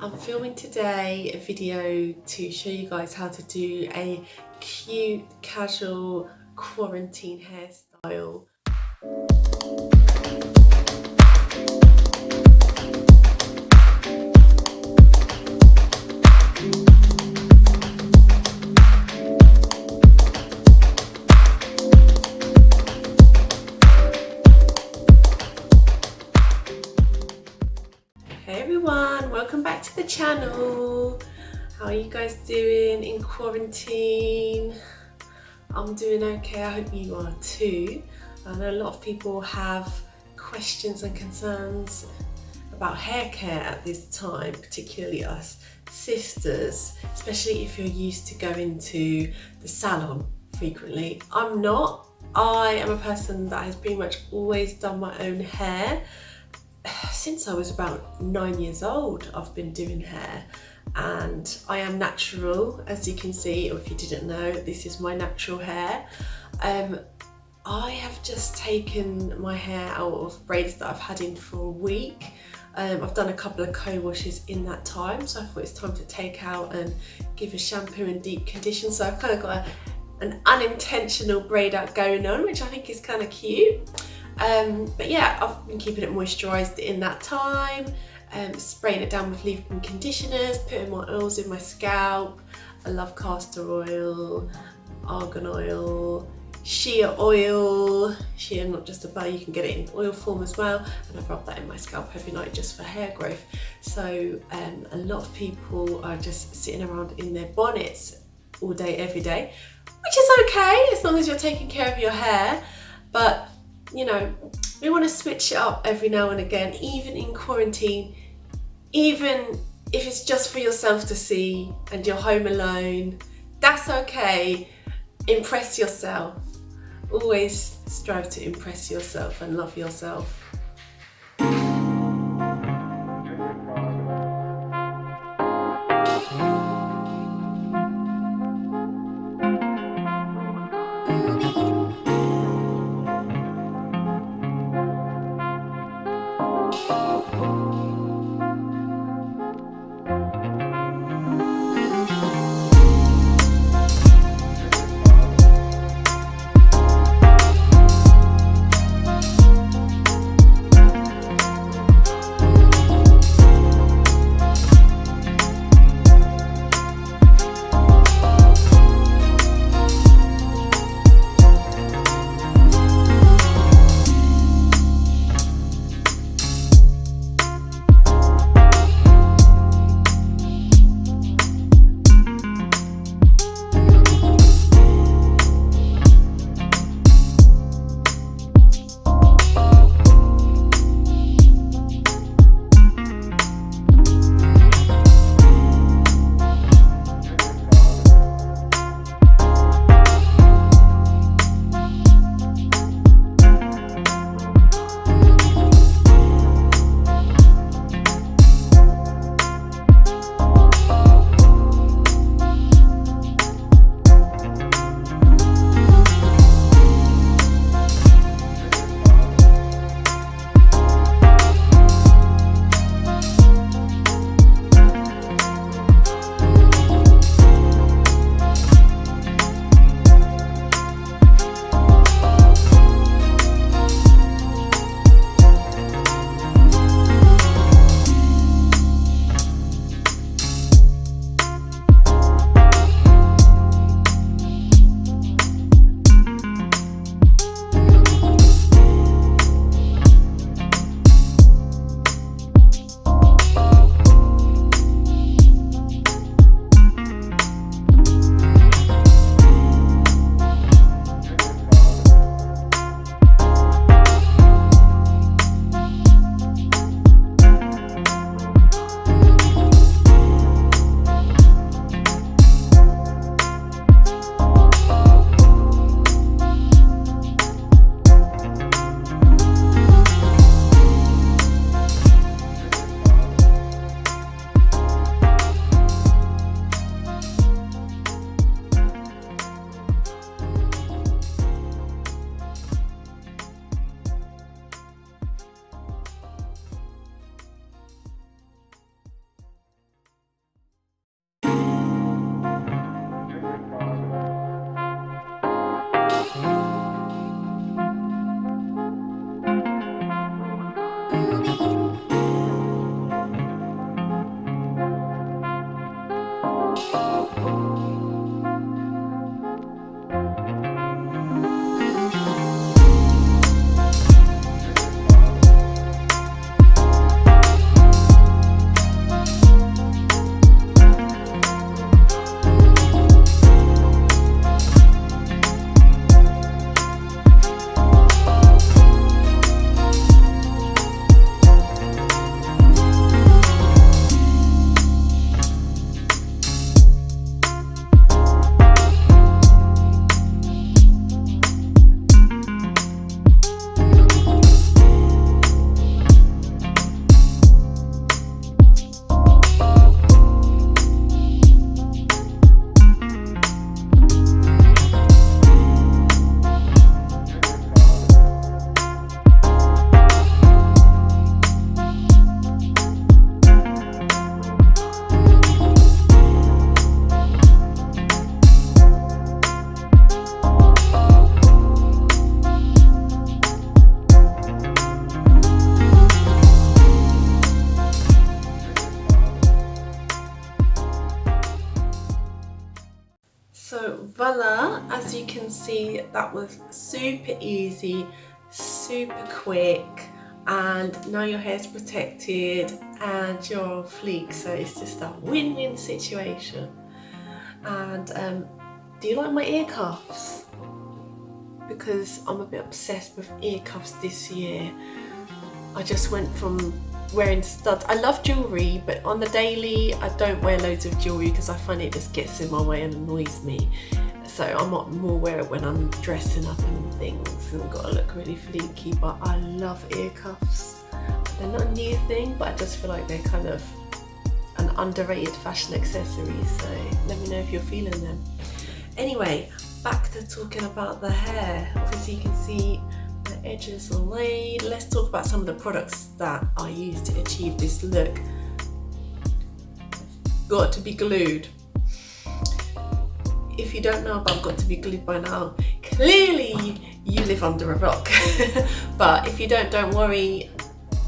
I'm filming today a video to show you guys how to do a cute, casual quarantine hairstyle. Hey everyone, welcome back to the channel. How are you guys doing in quarantine? I'm doing okay, I hope you are too. I know a lot of people have questions and concerns about hair care at this time, particularly us sisters, especially if you're used to going to the salon frequently. I'm not. I am a person that has pretty much always done my own hair. Since I was about 9 years old, I've been doing hair, and I am natural, as you can see, or if you didn't know, this is my natural hair. I have just taken my hair out of braids that I've had in for a week. I've done a couple of co-washes in that time, so I thought it's time to take out and give a shampoo and deep condition. So I've kind of got an unintentional braid out going on, which I think is kind of cute. But yeah, I've been keeping it moisturised in that time, spraying it down with leave-in conditioners, putting my oils in my scalp. I love castor oil, argan oil, shea oil, shea not just a bar, you can get it in oil form as well, and I've rubbed that in my scalp every night just for hair growth. So a lot of people are just sitting around in their bonnets all day, every day, which is okay as long as you're taking care of your hair, but you know, we want to switch it up every now and again, even in quarantine, even if it's just for yourself to see and you're home alone, that's okay. Impress yourself. Always strive to impress yourself and love yourself. So voila, as you can see, that was super easy, super quick, and now your hair's protected and you're on fleek, so it's just a win-win situation. And do you like my ear cuffs? Because I'm a bit obsessed with ear cuffs this year. I just went from wearing studs. I love jewellery, but on the daily I don't wear loads of jewellery because I find it just gets in my way and annoys me. So I might more wear it when I'm dressing up and things and gotta look really fleeky, but I love ear cuffs. They're not a new thing, but I just feel like they're kind of an underrated fashion accessory, so let me know if you're feeling them. Anyway, back to talking about the hair. Obviously you can see the edges are laid. Let's talk about some of the products that I use to achieve this look. Got to be glued. If you don't know about got to be glued by now, clearly you live under a rock. But if you don't worry,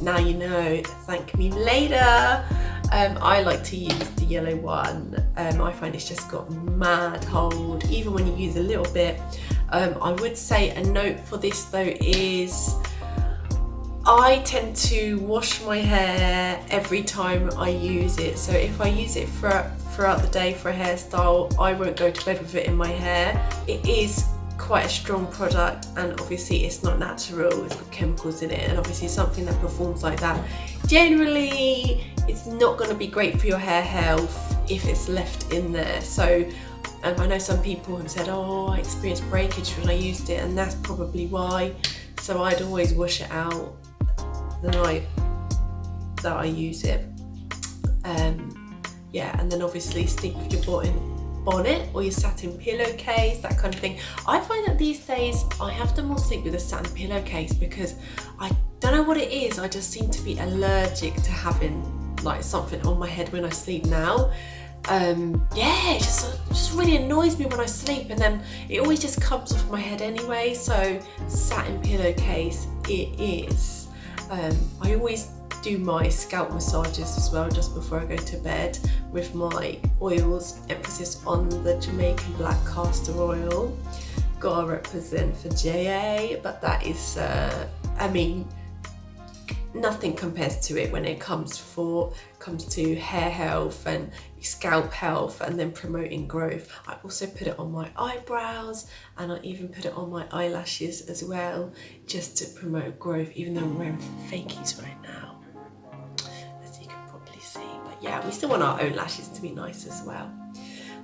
now you know, thank me later. I like to use the yellow one. I find it's just got mad hold, even when you use a little bit. I would say a note for this though is I tend to wash my hair every time I use it. So if I use it throughout the day for a hairstyle, I won't go to bed with it in my hair. It is quite a strong product, and obviously it's not natural, it's got chemicals in it, and obviously something that performs like that, generally it's not going to be great for your hair health if it's left in there. So I know some people have said, oh, I experienced breakage when I used it, and that's probably why. So I'd always wash it out the night that I use it. Yeah, and then obviously stick with your bonnet or your satin pillowcase, that kind of thing. I find that these days I have to more sleep with a satin pillowcase because I don't know what it is, I just seem to be allergic to having like something on my head when I sleep now. Yeah, it just really annoys me when I sleep, and then it always just comes off my head anyway. So satin pillowcase it is. I always do my scalp massages as well just before I go to bed with my oils, emphasis on the Jamaican black castor oil. Gotta represent for JA, but that is I mean, nothing compares to it when it comes to hair health and scalp health and then promoting growth. I also put it on my eyebrows, and I even put it on my eyelashes as well, just to promote growth, even though I'm wearing fakies right now, as you can probably see. But yeah, we still want our own lashes to be nice as well.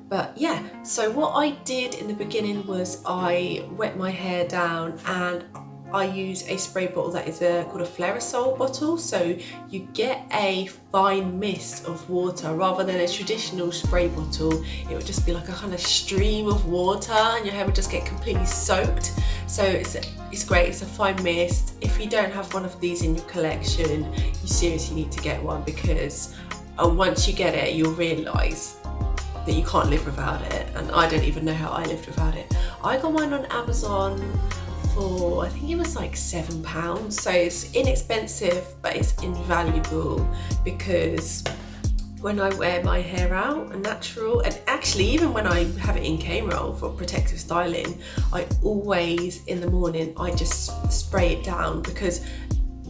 But yeah, so what I did in the beginning was I wet my hair down, and I use a spray bottle that is called a Flairosol bottle. So you get a fine mist of water rather than a traditional spray bottle. It would just be like a kind of stream of water, and your hair would just get completely soaked. So it's great, it's a fine mist. If you don't have one of these in your collection, you seriously need to get one, because once you get it, you'll realise that you can't live without it. And I don't even know how I lived without it. I got mine on Amazon for, I think it was like £7, so it's inexpensive but it's invaluable, because when I wear my hair out and natural, and actually even when I have it in cane roll for protective styling, I always in the morning I just spray it down, because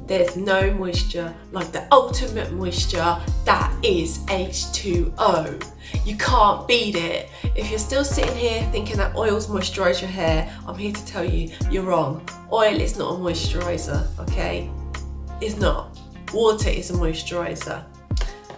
there's no moisture like the ultimate moisture, that is H2O. You can't beat it. If you're still sitting here thinking that oils moisturise your hair, I'm here to tell you, you're wrong. Oil is not a moisturiser, okay? It's not. Water is a moisturiser.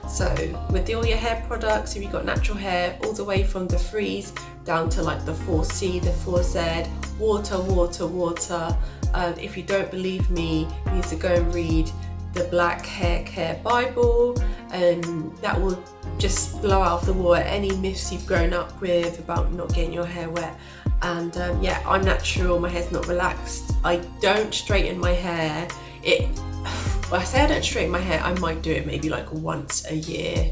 So with all your hair products, if you've got natural hair, all the way from the freeze down to like the 4C, the 4Z, water, water, water. If you don't believe me, you need to go and read the Black Hair Care Bible, and that will just blow out of the water any myths you've grown up with about not getting your hair wet. And yeah, I'm natural, my hair's not relaxed. I don't straighten my hair. Well, I say I don't straighten my hair, I might do it maybe like once a year.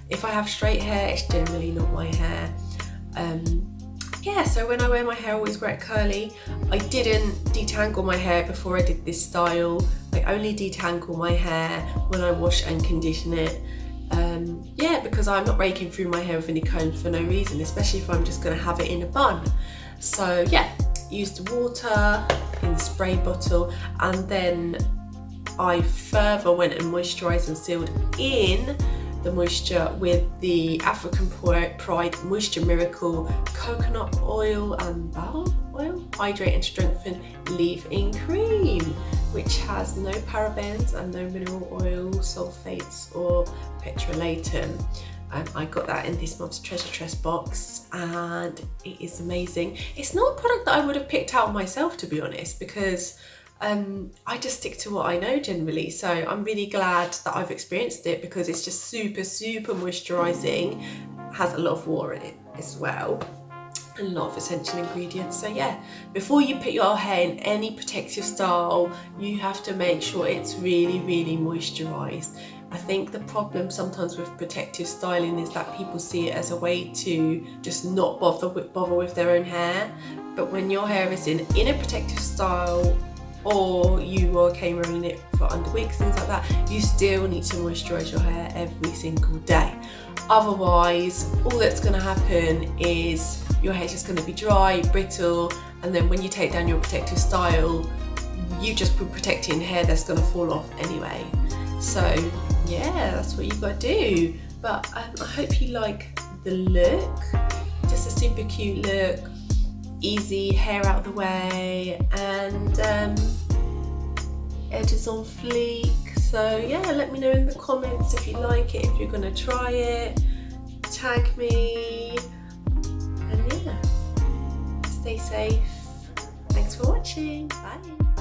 If I have straight hair, it's generally not my hair. Yeah, so when I wear my hair, I always wear it curly. I didn't detangle my hair before I did this style. I only detangle my hair when I wash and condition it. Yeah, because I'm not raking through my hair with any combs for no reason, especially if I'm just gonna have it in a bun. So yeah, used water in the spray bottle, and then I further went and moisturised and sealed in the moisture with the African Pride Moisture Miracle Coconut Oil and Baobab Oil Hydrate and Strengthen Leave-In Cream, which has no parabens and no mineral oil, sulfates or petrolatum. I got that in this month's treasure chest box, and it is amazing. It's not a product that I would have picked out myself, to be honest, because I just stick to what I know generally. So I'm really glad that I've experienced it, because it's just super, super moisturising. Has a lot of water in it as well, and a lot of essential ingredients. So yeah, before you put your hair in any protective style, you have to make sure it's really, really moisturised. I think the problem sometimes with protective styling is that people see it as a way to just not bother with their own hair. But when your hair is in a protective style, or you are cane rolling it for under wigs, things like that, you still need to moisturise your hair every single day. Otherwise, all that's going to happen is your hair's just going to be dry, brittle, and then when you take down your protective style, you just put protecting hair that's going to fall off anyway. So yeah, that's what you got to do. But I hope you like the look. Just a super cute look. Easy, hair out the way, and edges on fleek. So yeah, let me know in the comments if you like it, if you're gonna try it, tag me, and yeah, stay safe. Thanks for watching, bye.